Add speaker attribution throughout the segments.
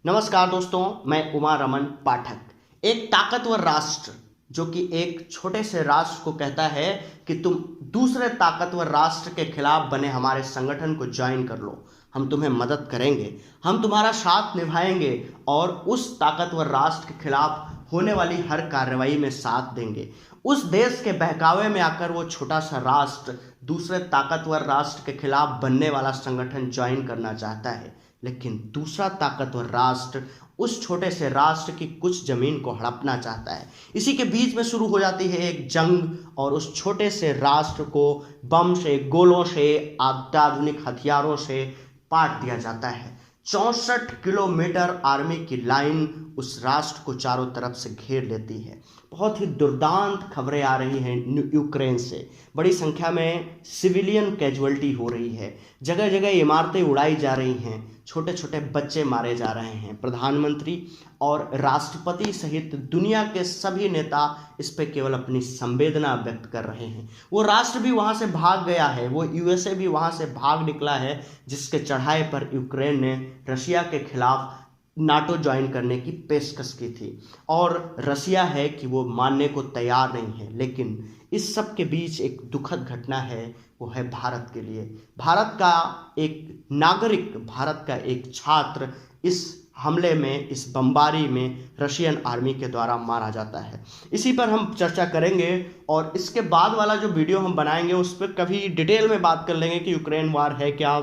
Speaker 1: नमस्कार दोस्तों, मैं उमा रमन पाठक। एक ताकतवर राष्ट्र जो कि एक छोटे से राष्ट्र को कहता है कि तुम दूसरे ताकतवर राष्ट्र के खिलाफ बने हमारे संगठन को ज्वाइन कर लो, हम तुम्हें मदद करेंगे, हम तुम्हारा साथ निभाएंगे और उस ताकतवर राष्ट्र के खिलाफ होने वाली हर कार्रवाई में साथ देंगे। उस देश के बहकावे में आकर वो छोटा सा राष्ट्र दूसरे ताकतवर राष्ट्र के खिलाफ बनने वाला संगठन ज्वाइन करना चाहता है, लेकिन दूसरा ताकतवर राष्ट्र उस छोटे से राष्ट्र की कुछ जमीन को हड़पना चाहता है। इसी के बीच में शुरू हो जाती है एक जंग और उस छोटे से राष्ट्र को बम से, गोलों से, अत्याधुनिक हथियारों से पाट दिया जाता है। 64 किलोमीटर आर्मी की लाइन उस राष्ट्र को चारों तरफ से घेर लेती है। बहुत ही दुर्दांत खबरें आ रही हैं यूक्रेन से। बड़ी संख्या में सिविलियन कैजुअल्टी हो रही है, जगह जगह इमारतें उड़ाई जा रही हैं, छोटे छोटे बच्चे मारे जा रहे हैं। प्रधानमंत्री और राष्ट्रपति सहित दुनिया के सभी नेता इस पे केवल अपनी संवेदना व्यक्त कर रहे हैं। वो राष्ट्र भी वहाँ से भाग गया है, वो यूएसए भी वहाँ से भाग निकला है, जिसके चढ़ाए पर यूक्रेन ने रशिया के खिलाफ नाटो ज्वाइन करने की पेशकश की थी और रसिया है कि वो मानने को तैयार नहीं है। लेकिन इस सब के बीच एक दुखद घटना है, वो है भारत के लिए। भारत का एक नागरिक, भारत का एक छात्र इस हमले में, इस बमबारी में रशियन आर्मी के द्वारा मारा जाता है। इसी पर हम चर्चा करेंगे और इसके बाद वाला जो वीडियो हम बनाएंगे उस पर कभी डिटेल में बात कर लेंगे कि यूक्रेन वार है क्या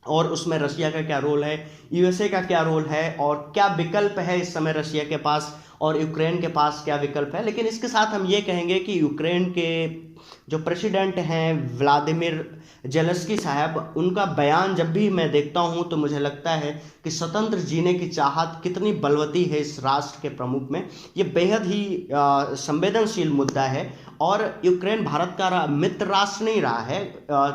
Speaker 1: और उसमें रशिया का क्या रोल है, यूएसए का क्या रोल है और क्या विकल्प है इस समय रशिया के पास और यूक्रेन के पास क्या विकल्प है। लेकिन इसके साथ हम ये कहेंगे कि यूक्रेन के जो प्रेसिडेंट हैं व्लादिमीर जेलेंस्की साहब, उनका बयान जब भी मैं देखता हूं तो मुझे लगता है कि स्वतंत्र जीने की चाहत कितनी बलवती है इस राष्ट्र के प्रमुख में। ये बेहद ही संवेदनशील मुद्दा है और यूक्रेन भारत का मित्र राष्ट्र नहीं रहा है।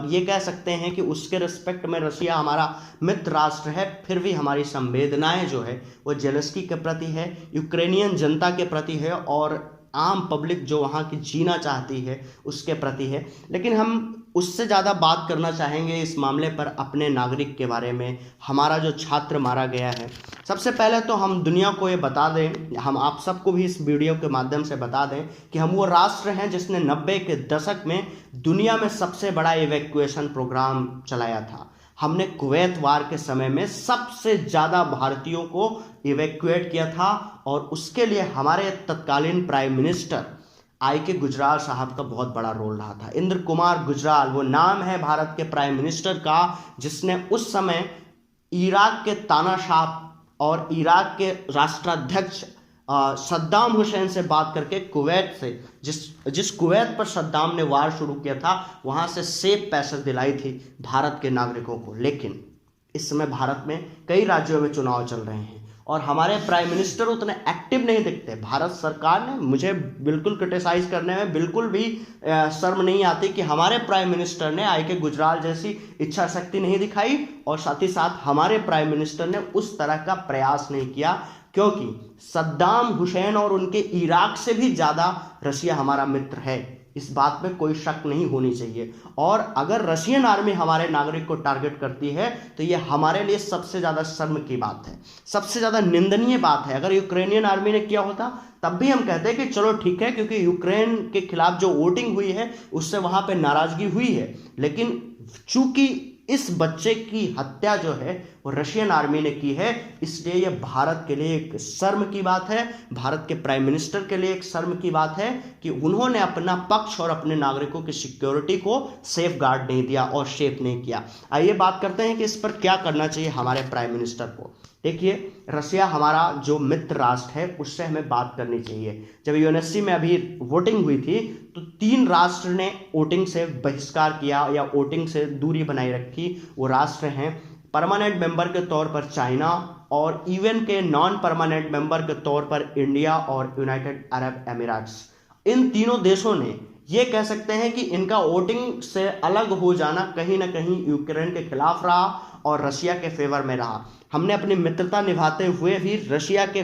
Speaker 1: ये कह सकते हैं कि उसके रिस्पेक्ट में रशिया हमारा मित्र राष्ट्र है, फिर भी हमारी संवेदनाएं जो है वो जेलेंस्की के प्रति है, यूक्रेनियन जनता के प्रति है और आम पब्लिक जो वहाँ की जीना चाहती है उसके प्रति है। लेकिन हम उससे ज़्यादा बात करना चाहेंगे इस मामले पर अपने नागरिक के बारे में, हमारा जो छात्र मारा गया है। सबसे पहले तो हम दुनिया को ये बता दें, हम आप सबको भी इस वीडियो के माध्यम से बता दें कि हम वो राष्ट्र हैं जिसने 90 के दशक में दुनिया में सबसे बड़ा इवैक्यूएशन प्रोग्राम चलाया था। हमने कुवैत वार के समय में सबसे ज़्यादा भारतीयों को इवैक्यूएट किया था और उसके लिए हमारे तत्कालीन प्राइम मिनिस्टर आई.के. गुजराल साहब का बहुत बड़ा रोल रहा था। इंद्र कुमार गुजराल वो नाम है भारत के प्राइम मिनिस्टर का, जिसने उस समय इराक के तानाशाह और इराक के राष्ट्राध्यक्ष सद्दाम हुसैन से बात करके कुवैत से, जिस कुवैत पर सद्दाम ने वार शुरू किया था, वहाँ से सेफ पैसेज दिलाई थी भारत के नागरिकों को। लेकिन इस समय भारत में कई राज्यों में चुनाव चल रहे हैं और हमारे प्राइम मिनिस्टर उतने एक्टिव नहीं दिखते। भारत सरकार ने, मुझे बिल्कुल क्रिटिसाइज करने में बिल्कुल भी शर्म नहीं आती कि हमारे प्राइम मिनिस्टर ने आई.के. गुजराल जैसी इच्छा शक्ति नहीं दिखाई और साथ ही साथ हमारे प्राइम मिनिस्टर ने उस तरह का प्रयास नहीं किया, क्योंकि सद्दाम हुसैन और उनके इराक से भी ज़्यादा रशिया हमारा मित्र है, इस बात में कोई शक नहीं होनी चाहिए। और अगर रशियन आर्मी हमारे नागरिक को टारगेट करती है तो ये हमारे लिए सबसे ज़्यादा शर्म की बात है, सबसे ज़्यादा निंदनीय बात है। अगर यूक्रेनियन आर्मी ने किया होता तब भी हम कहते हैं कि चलो ठीक है, क्योंकि यूक्रेन के खिलाफ जो वोटिंग हुई है उससे वहाँ पे नाराज़गी हुई है। लेकिन चूंकि इस बच्चे की हत्या जो है वो रशियन आर्मी ने की है, इसलिए ये भारत के लिए एक शर्म की बात है, भारत के प्राइम मिनिस्टर के लिए एक शर्म की बात है कि उन्होंने अपना पक्ष और अपने नागरिकों की सिक्योरिटी को सेफ गार्ड नहीं दिया और सेफ नहीं किया। आइए बात करते हैं कि इस पर क्या करना चाहिए हमारे प्राइम मिनिस्टर को। देखिए, रशिया हमारा जो मित्र राष्ट्र है उससे हमें बात करनी चाहिए। जब यूएनएससी में अभी वोटिंग हुई थी तो 3 राष्ट्र ने वोटिंग से बहिष्कार किया या वोटिंग से दूरी बनाए रखी। वो राष्ट्र हैं परमानेंट मेंबर के तौर पर चाइना और ईवन के नॉन परमानेंट मेंबर के तौर पर इंडिया और यूनाइटेड अरब एमिरेट्स। इन तीनों देशों ने ये कह सकते हैं कि इनका वोटिंग से अलग हो जाना कहीं ना कहीं यूक्रेन के खिलाफ रहा और रशिया के फेवर में रहा। हमने अपनी मित्रता निभाते हुए भी रशिया के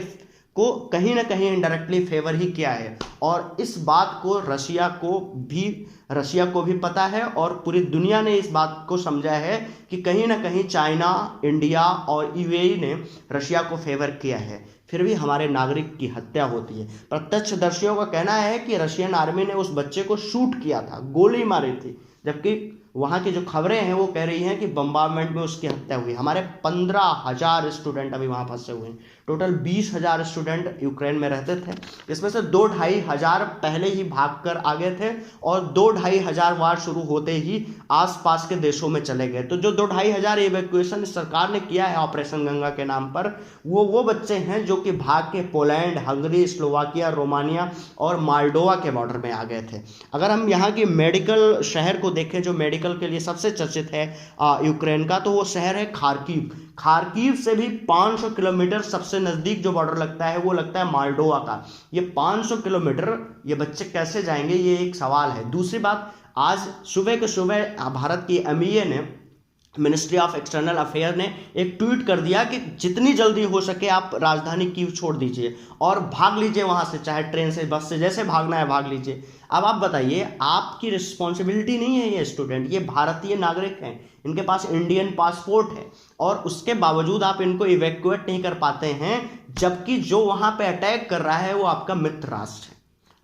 Speaker 1: को कहीं ना कहीं इनडायरेक्टली फेवर ही किया है। और इस बात को रशिया को भी पता है और पूरी दुनिया ने इस बात को समझा है कि कहीं ना कहीं चाइना, इंडिया और यूएई ने रशिया को फेवर किया है। फिर भी हमारे नागरिक की हत्या होती है। प्रत्यक्षदर्शियों का कहना है कि रशियन आर्मी ने उस बच्चे को शूट किया था, गोली मारी थी, जबकि वहाँ की जो खबरें हैं वो कह रही हैं कि बम्बार्डमेंट में उसकी हत्या हुई। हमारे 15,000 स्टूडेंट अभी वहाँ फंसे हुए हैं। टोटल 20,000 स्टूडेंट यूक्रेन में रहते थे, इसमें से 2-2,500 पहले ही भागकर आ गए थे और 2-2,500 वार शुरू होते ही आसपास के देशों में चले गए। तो जो 2-2,500 इवैक्यूएशन सरकार ने किया है ऑपरेशन गंगा के नाम पर, वो बच्चे हैं जो कि भाग के पोलैंड, हंगरी, स्लोवाकिया, रोमानिया और माल्डोवा के बॉर्डर में आ गए थे। अगर हम यहाँ की मेडिकल शहर को देखें जो मेडिकल के लिए सबसे चर्चित है यूक्रेन का, तो वो शहर है खार्किव। खार्किव से भी 500 किलोमीटर सबसे नजदीक जो बॉर्डर लगता है वो लगता है माल्डोवा का। ये 500 किलोमीटर ये बच्चे कैसे जाएंगे, ये एक सवाल है। दूसरी बात, आज सुबह के सुबह भारत की MEA ने, मिनिस्ट्री ऑफ एक्सटर्नल अफेयर ने एक ट्वीट कर दिया कि जितनी जल्दी हो सके आप राजधानी कीव छोड़ दीजिए और भाग लीजिए वहां से, चाहे ट्रेन से, बस से, जैसे भागना है भाग लीजिए। अब आप बताइए, आपकी रिस्पॉन्सिबिलिटी नहीं है। ये स्टूडेंट, ये भारतीय नागरिक हैं, इनके पास इंडियन पासपोर्ट है और उसके बावजूद आप इनको इवैक्यूएट नहीं कर पाते हैं, जबकि जो वहां पे अटैक कर रहा है वो आपका मित्र राष्ट्र है।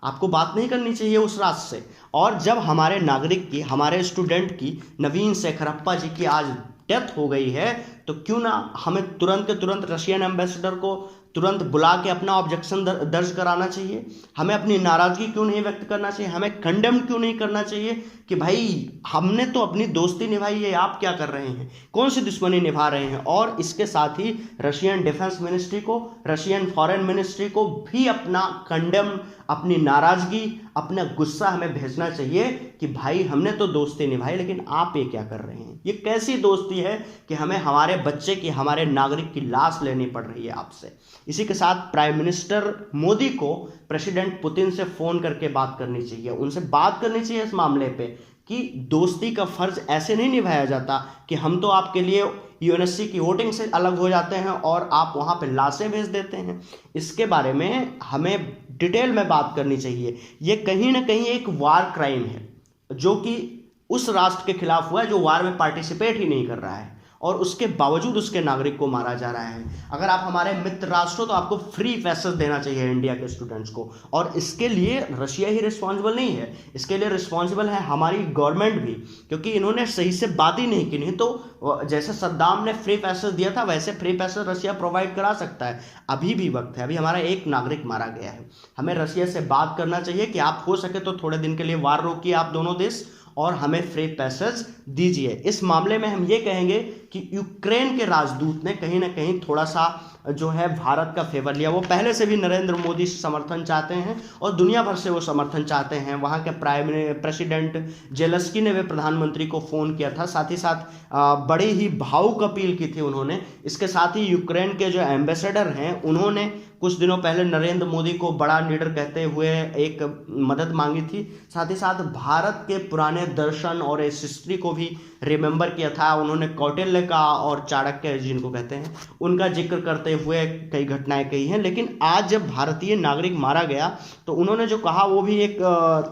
Speaker 1: आपको बात नहीं करनी चाहिए उस राष्ट्र से। और जब हमारे नागरिक की, हमारे स्टूडेंट की, नवीन शेखरप्पा जी की आज डेथ हो गई है, तो क्यों ना हमें तुरंत के तुरंत रशियन एम्बेसडर को तुरंत बुला के अपना ऑब्जेक्शन दर्ज कराना चाहिए। हमें अपनी नाराजगी क्यों नहीं व्यक्त करना चाहिए, हमें कंडेम क्यों नहीं करना चाहिए कि भाई हमने तो अपनी दोस्ती निभाई है, आप क्या कर रहे हैं, कौन सी दुश्मनी निभा रहे हैं। और इसके साथ ही रशियन डिफेंस मिनिस्ट्री को, रशियन फॉरेन मिनिस्ट्री को भी अपना कंडेम, अपनी नाराजगी, अपना गुस्सा हमें भेजना चाहिए कि भाई हमने तो दोस्ती निभाई, लेकिन आप ये क्या कर रहे हैं। ये कैसी दोस्ती है कि हमें हमारे बच्चे की, हमारे नागरिक की लाश लेनी पड़ रही है आपसे। इसी के साथ प्राइम मिनिस्टर मोदी को प्रेसिडेंट पुतिन से फोन करके बात करनी चाहिए, उनसे बात करनी चाहिए इस मामले पे कि दोस्ती का फर्ज ऐसे नहीं निभाया जाता कि हम तो आपके लिए यूएनएससी की वोटिंग से अलग हो जाते हैं और आप वहां पे लाशें भेज देते हैं। इसके बारे में हमें डिटेल में बात करनी चाहिए। ये कहीं ना कहीं एक वार क्राइम है जो कि उस राष्ट्र के खिलाफ हुआ है जो वार में पार्टिसिपेट ही नहीं कर रहा है और उसके बावजूद उसके नागरिक को मारा जा रहा है। अगर आप हमारे मित्र राष्ट्र हो तो आपको फ्री पैसेज देना चाहिए इंडिया के स्टूडेंट्स को, और इसके लिए रशिया ही रिस्पॉन्सिबल नहीं है, इसके लिए रिस्पॉन्सिबल है हमारी गवर्नमेंट भी, क्योंकि इन्होंने सही से बात ही नहीं की। नहीं तो जैसे सद्दाम ने फ्री पैसेज दिया था वैसे फ्री पैसेज रशिया प्रोवाइड करा सकता है। अभी भी वक्त है, अभी हमारा एक नागरिक मारा गया है, हमें रशिया से बात करना चाहिए कि आप हो सके तो थोड़े दिन के लिए वार रोकिए आप दोनों देश और हमें फ्री पैसेज दीजिए। इस मामले में हम ये कहेंगे कि यूक्रेन के राजदूत ने कहीं ना कहीं थोड़ा सा जो है भारत का फेवर लिया। वो पहले से भी नरेंद्र मोदी से समर्थन चाहते हैं और दुनिया भर से वो समर्थन चाहते हैं। वहाँ के प्रेसिडेंट जेलेंस्की ने भी प्रधानमंत्री को फ़ोन किया था, साथ ही साथ बड़ी ही भावुक अपील की थी उन्होंने। इसके साथ ही यूक्रेन के जो एम्बेसडर हैं उन्होंने कुछ दिनों पहले नरेंद्र मोदी को बड़ा लीडर कहते हुए एक मदद मांगी थी। साथ ही साथ भारत के पुराने दर्शन और इस हिस्ट्री को भी रिमेंबर किया था उन्होंने। कौटिल्य का और चाणक्य जिनको कहते हैं उनका जिक्र करते हुए कई घटनाएं कही हैं। लेकिन आज जब भारतीय नागरिक मारा गया तो उन्होंने जो कहा वो भी एक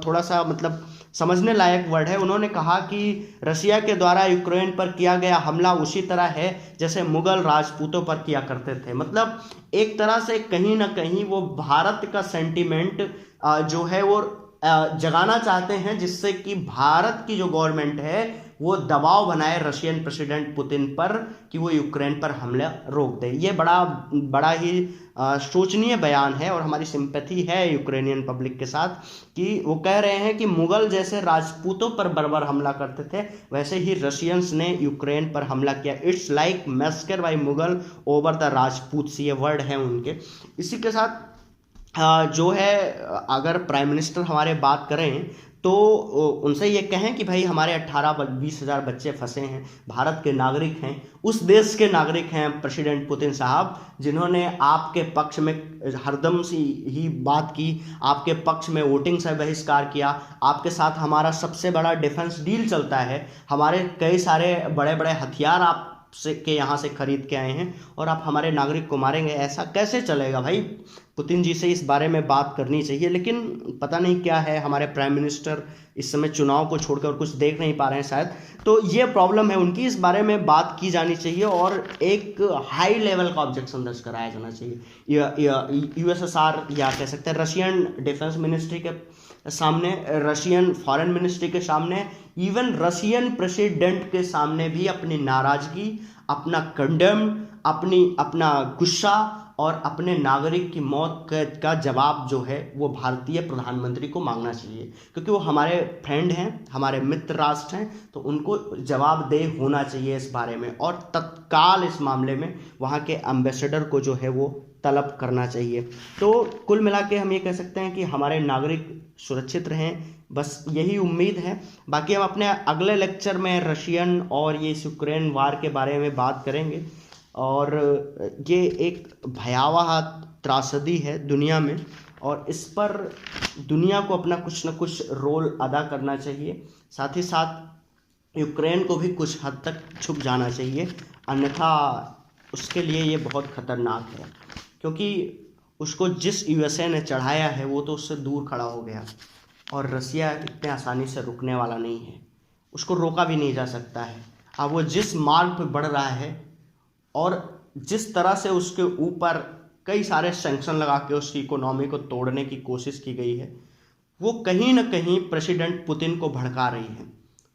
Speaker 1: थोड़ा सा मतलब समझने लायक वर्ड है। उन्होंने कहा कि रशिया के द्वारा यूक्रेन पर किया गया हमला उसी तरह है जैसे मुगल राजपूतों पर किया करते थे। मतलब एक तरह से कहीं ना कहीं वो भारत का सेंटीमेंट जो है वो जगाना चाहते हैं, जिससे कि भारत की जो गवर्नमेंट है वो दबाव बनाए रशियन प्रेसिडेंट पुतिन पर कि वो यूक्रेन पर हमला रोक दे। ये बड़ा ही शोचनीय बयान है और हमारी सिंपैथी है यूक्रेनियन पब्लिक के साथ कि वो कह रहे हैं कि मुगल जैसे राजपूतों पर बर्बर हमला करते थे वैसे ही रशियंस ने यूक्रेन पर हमला किया। It's like massacre by Mughal over the Rajput, ये वर्ड है उनके। इसी के साथ जो है अगर प्राइम मिनिस्टर हमारे बात करें तो उनसे ये कहें कि भाई हमारे 18-20 हज़ार बच्चे फंसे हैं, भारत के नागरिक हैं, उस देश के नागरिक हैं प्रेसिडेंट पुतिन साहब जिन्होंने आपके पक्ष में हरदम सी ही बात की, आपके पक्ष में वोटिंग से बहिष्कार किया। आपके साथ हमारा सबसे बड़ा डिफेंस डील चलता है, हमारे कई सारे बड़े बड़े हथियार आप से के यहाँ से खरीद के आए हैं और आप हमारे नागरिक को मारेंगे, ऐसा कैसे चलेगा भाई। पुतिन जी से इस बारे में बात करनी चाहिए, लेकिन पता नहीं क्या है, हमारे प्राइम मिनिस्टर इस समय चुनाव को छोड़कर और कुछ देख नहीं पा रहे हैं शायद, तो ये प्रॉब्लम है उनकी, इस बारे में बात की जानी चाहिए और एक हाई लेवल का ऑब्जेक्शन दर्ज कराया जाना चाहिए। यूएसएसआर या कह सकते हैं रशियन डिफेंस मिनिस्ट्री के सामने, रशियन फॉरेन मिनिस्ट्री के सामने, इवन रशियन प्रेसिडेंट के सामने भी अपनी नाराजगी, अपना कंडेम, अपना गुस्सा और अपने नागरिक की मौत का जवाब जो है वो भारतीय प्रधानमंत्री को मांगना चाहिए, क्योंकि वो हमारे फ्रेंड हैं, हमारे मित्र राष्ट्र हैं, तो उनको जवाबदेह होना चाहिए इस बारे में और तत्काल इस मामले में वहाँ के एम्बेसडर को जो है वो तलब करना चाहिए। तो कुल मिला के हम ये कह सकते हैं कि हमारे नागरिक सुरक्षित रहें, बस यही उम्मीद है। बाकी हम अपने अगले लेक्चर में रशियन और ये यूक्रेन वार के बारे में बात करेंगे और ये एक भयावह त्रासदी है दुनिया में और इस पर दुनिया को अपना कुछ न कुछ रोल अदा करना चाहिए। साथ ही साथ यूक्रेन को भी कुछ हद तक छुप जाना चाहिए, अन्यथा उसके लिए ये बहुत खतरनाक है, क्योंकि उसको जिस यूएसए ने चढ़ाया है वो तो उससे दूर खड़ा हो गया और रसिया इतने आसानी से रुकने वाला नहीं है, उसको रोका भी नहीं जा सकता है। अब वो जिस मार्ग पर बढ़ रहा है और जिस तरह से उसके ऊपर कई सारे सैंक्शन लगा के उसकी इकोनॉमी को तोड़ने की कोशिश की गई है, वो कहीं ना कहीं प्रेसिडेंट पुतिन को भड़का रही है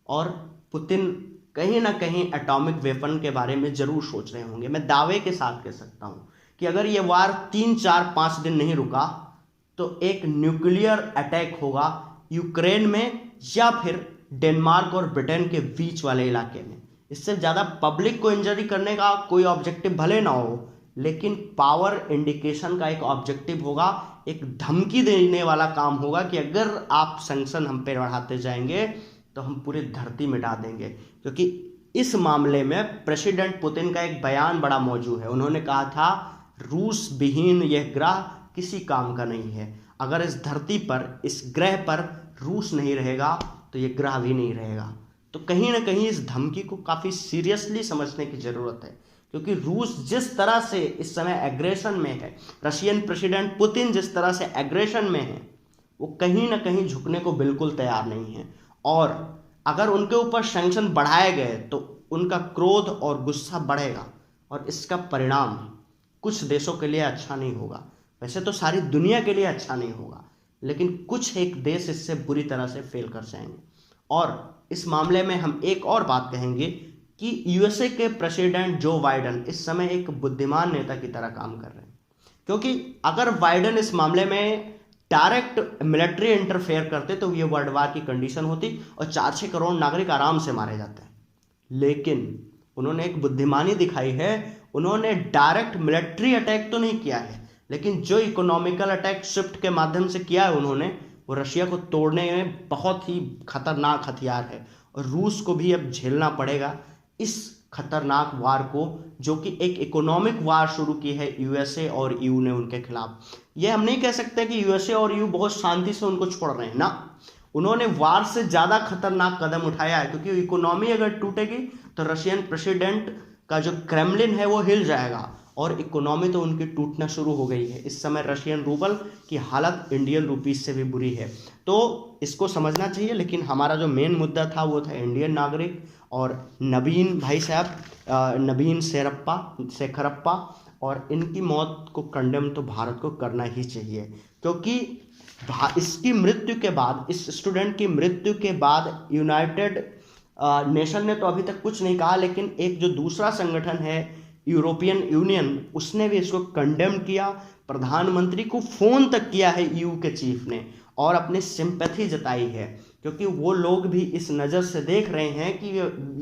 Speaker 1: और पुतिन कहीं ना कहीं एटॉमिक वेपन के बारे में ज़रूर सोच रहे होंगे। मैं दावे के साथ कह सकता हूँ कि अगर ये वार 3, 4, 5 दिन नहीं रुका तो एक न्यूक्लियर अटैक होगा यूक्रेन में या फिर डेनमार्क और ब्रिटेन के बीच वाले इलाके में। इससे ज़्यादा पब्लिक को इंजरी करने का कोई ऑब्जेक्टिव भले ना हो, लेकिन पावर इंडिकेशन का एक ऑब्जेक्टिव होगा, एक धमकी देने वाला काम होगा कि अगर आप सैंक्शन हम पे बढ़ाते जाएंगे तो हम पूरी धरती मिटा देंगे। क्योंकि इस मामले में प्रेसिडेंट पुतिन का एक बयान बड़ा मौजूद है। उन्होंने कहा था रूस विहीन यह ग्रह किसी काम का नहीं है, अगर इस धरती पर, इस ग्रह पर रूस नहीं रहेगा तो ये ग्रह भी नहीं रहेगा। तो कहीं ना कहीं इस धमकी को काफ़ी सीरियसली समझने की ज़रूरत है, क्योंकि रूस जिस तरह से इस समय एग्रेशन में है, रशियन प्रेसिडेंट पुतिन जिस तरह से एग्रेशन में है, वो कहीं ना कहीं झुकने को बिल्कुल तैयार नहीं है। और अगर उनके ऊपर सैंक्शन बढ़ाए गए तो उनका क्रोध और गुस्सा बढ़ेगा और इसका परिणाम कुछ देशों के लिए अच्छा नहीं होगा। वैसे तो सारी दुनिया के लिए अच्छा नहीं होगा, लेकिन कुछ एक देश इससे बुरी तरह से फेल कर जाएंगे। और इस मामले में हम एक और बात कहेंगे कि यूएसए के प्रेसिडेंट जो बाइडेन इस समय एक बुद्धिमान नेता की तरह काम कर रहे हैं, क्योंकि अगर बाइडेन इस मामले में डायरेक्ट मिलिट्री इंटरफेयर करते तो ये वर्ल्ड वार की कंडीशन होती और 4-6 करोड़ नागरिक आराम से मारे जाते हैं। लेकिन उन्होंने एक बुद्धिमानी दिखाई है, उन्होंने डायरेक्ट मिलिट्री अटैक तो नहीं किया है, लेकिन जो इकोनॉमिकल अटैक शिफ्ट के माध्यम से किया है उन्होंने, वो रशिया को तोड़ने में बहुत ही खतरनाक हथियार है और रूस को भी अब झेलना पड़ेगा इस खतरनाक वार को, जो कि एक इकोनॉमिक वार शुरू की है यूएसए और ईयू ने उनके खिलाफ। ये हम नहीं कह सकते कि यूएसए और ईयू बहुत शांति से उनको छोड़ रहे हैं ना, उन्होंने वार से ज़्यादा खतरनाक कदम उठाया है, क्योंकि इकोनॉमी अगर टूटेगी तो रशियन प्रेसिडेंट का जो क्रेमलिन है वो हिल जाएगा और इकोनॉमी तो उनकी टूटना शुरू हो गई है। इस समय रशियन रूबल की हालत इंडियन रुपीस से भी बुरी है, तो इसको समझना चाहिए। लेकिन हमारा जो मेन मुद्दा था वो था इंडियन नागरिक और नवीन भाई साहब, नवीन शेखरप्पा, और इनकी मौत को कंडेम तो भारत को करना ही चाहिए, क्योंकि इसकी मृत्यु के बाद, इस स्टूडेंट की मृत्यु के बाद यूनाइटेड नेशन ने तो अभी तक कुछ नहीं कहा, लेकिन एक जो दूसरा संगठन है यूरोपियन यूनियन, उसने भी इसको कंडेम किया, प्रधानमंत्री को फ़ोन तक किया है ईयू के चीफ ने और अपनी सिंपैथी जताई है, क्योंकि वो लोग भी इस नज़र से देख रहे हैं कि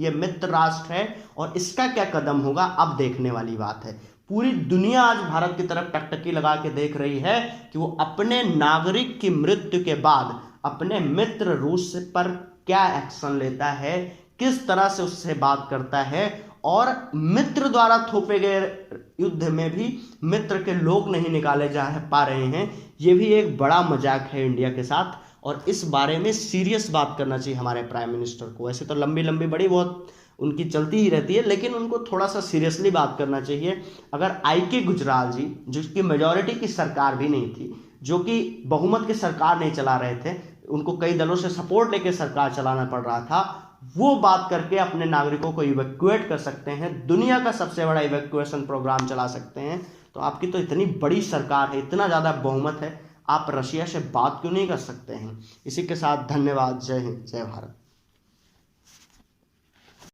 Speaker 1: ये मित्र राष्ट्र है और इसका क्या कदम होगा अब देखने वाली बात है। पूरी दुनिया आज भारत की तरफ टकटकी लगा के देख रही है कि वो अपने नागरिक की मृत्यु के बाद अपने मित्र रूस पर क्या एक्शन लेता है, किस तरह से उससे बात करता है, और मित्र द्वारा थोपे गए युद्ध में भी मित्र के लोग नहीं निकाले जा पा रहे हैं। ये भी एक बड़ा मजाक है इंडिया के साथ और इस बारे में सीरियस बात करना चाहिए हमारे प्राइम मिनिस्टर को। ऐसे तो लंबी लंबी बड़ी बहुत उनकी चलती ही रहती है, लेकिन उनको थोड़ा सा सीरियसली बात करना चाहिए। अगर आई.के. गुजराल जी, जिसकी मेजॉरिटी की सरकार भी नहीं थी, जो कि बहुमत की सरकार नहीं चला रहे थे, उनको कई दलों से सपोर्ट लेके सरकार चलाना पड़ रहा था, वो बात करके अपने नागरिकों को इवैक्यूएट कर सकते हैं, दुनिया का सबसे बड़ा इवैक्यूएशन प्रोग्राम चला सकते हैं। तो आपकी तो इतनी बड़ी सरकार है, इतना ज़्यादा बहुमत है, आप रशिया से बात क्यों नहीं कर सकते हैं? इसी के साथ धन्यवाद। जय हिंद, जय भारत।